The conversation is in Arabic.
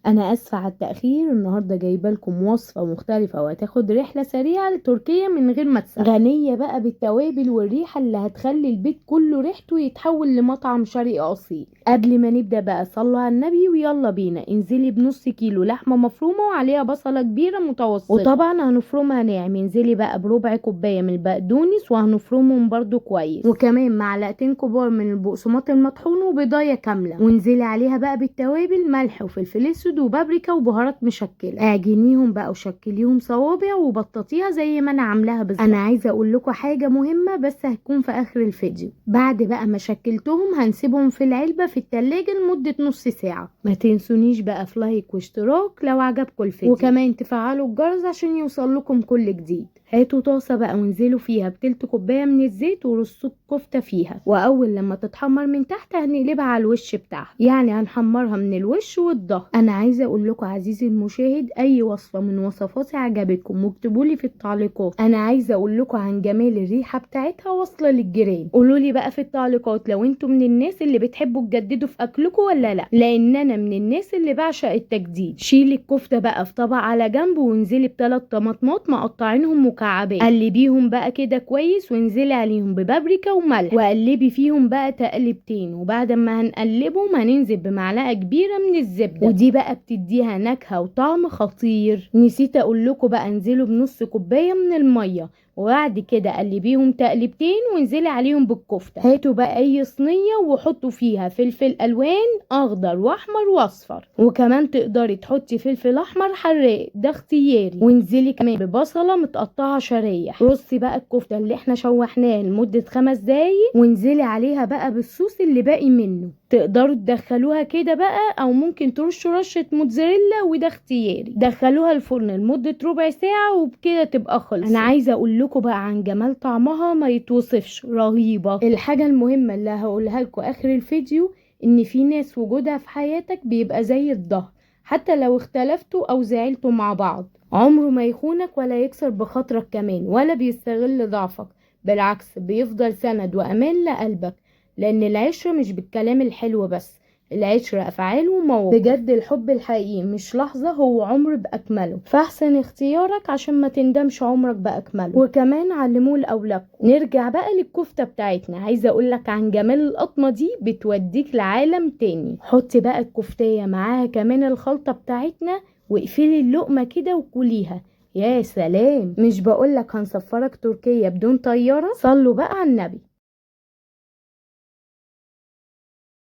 انا اسفه على التاخير. النهارده جايبه لكم وصفه مختلفه وهتاخد رحله سريعه لتركيا من غير ما تسافر، غنيه بقى بالتوابل والريحه اللي هتخلي البيت كله ريحته يتحول لمطعم شرقي اصيل. قبل ما نبدا بقى صلوا على النبي ويلا بينا. انزلي بنص كيلو لحمه مفرومه وعليها بصله كبيره متوسطه، وطبعا هنفرمها ناعم. انزلي بقى بربع كوبايه من البقدونس وهنفرمهم برده كويس، وكمان معلقتين كبار من البقسماط المطحون وبيضايه كامله. وانزلي عليها بقى بالتوابل، ملح وفلفل اسود وبابريكا وبهارات مشكله. اعجنيهم بقى وشكليهم صوابع وبططيها زي ما انا عاملاها بالظبط. انا عايزه اقول لكم حاجه مهمه بس هتكون في اخر الفيديو. بعد بقى ما شكلتهم هنسيبهم في العلبه في التلاجة لمده نص ساعه. ما تنسونيش بقى في لايك واشتراك لو عجبكم الفيديو، وكمان تفعلوا الجرس عشان يوصل لكم كل جديد. هاتوا طاسه بقى وانزلوا فيها بتلت كوبايه من الزيت ورصوا الكفته فيها، واول لما تتحمر من تحت هنقلبها على الوش بتاعها، يعني هنحمرها من الوش والظهر. انا عايزه اقول لكم عزيزي المشاهد، اي وصفه من وصفاتي عجبتكم واكتبوا لي في التعليقات. انا عايزه اقول لكم عن جمال الريحه بتاعتها واصله للجيران. قولوا لي بقى في التعليقات لو انتم من الناس اللي بتحبوا تجددوا في اكلكم ولا لا، لان انا من الناس اللي بعشق التجديد. شيلي الكفته بقى في طبق على جنب وانزلي بثلاث طماطمات مقطعينهم مكعبات، قلبيهم بقى كده كويس وانزلي عليهم ببابريكا وملح وقلبي فيهم بقى تقلبتين. وبعد ما هنقلبهم هننزل بمعلقه كبيره من الزبده، ودي بقى بتديها نكهه وطعم خطير. نسيت اقول لكم بقى انزلوا بنص كوبايه من الميه، وبعد كده قلبيهم تقلبتين وانزلي عليهم بالكفته. هاتوا بقى اي صينيه وحطوا فيها فلفل الوان اخضر واحمر واصفر، وكمان تقدري تحطي فلفل احمر حراق ده اختياري، وانزلي كمان ببصله متقطعه شرايح. رصي بقى الكفته اللي احنا شوحناها لمده 5 دقايق وانزلي عليها بقى بالصوص اللي باقي منه. تقدروا تدخلوها كده بقى او ممكن ترشوا رشه موتزاريلا وده اختياري. دخلوها الفرن لمده ربع ساعه وبكده تبقى خلصت. انا عايزه اقول لكم بقى عن جمال طعمها ما يتوصفش، رهيبه. الحاجه المهمه اللي هقولها لكم اخر الفيديو، ان في ناس وجودها في حياتك بيبقى زي الظهر، حتى لو اختلفتوا او زعلتوا مع بعض عمره ما يخونك ولا يكسر بخاطرك كمان، ولا بيستغل ضعفك. بالعكس بيفضل سند وامان لقلبك، لان العشرة مش بالكلام الحلو بس، العشرة افعال ومواقف. بجد الحب الحقيقي مش لحظة، هو عمر باكمله. فاحسن اختيارك عشان ما تندمش عمرك باكمله. وكمان علموه لاولادكم. نرجع بقى للكفتة بتاعتنا. عايزة اقولك عن جمال القطمة دي، بتوديك لعالم تاني. حطي بقى الكفتية معاها كمان الخلطة بتاعتنا واقفلي اللقمة كده وكليها. يا سلام، مش بقولك هنسفرك تركيا بدون طيارة؟ صلوا بقى على النبي.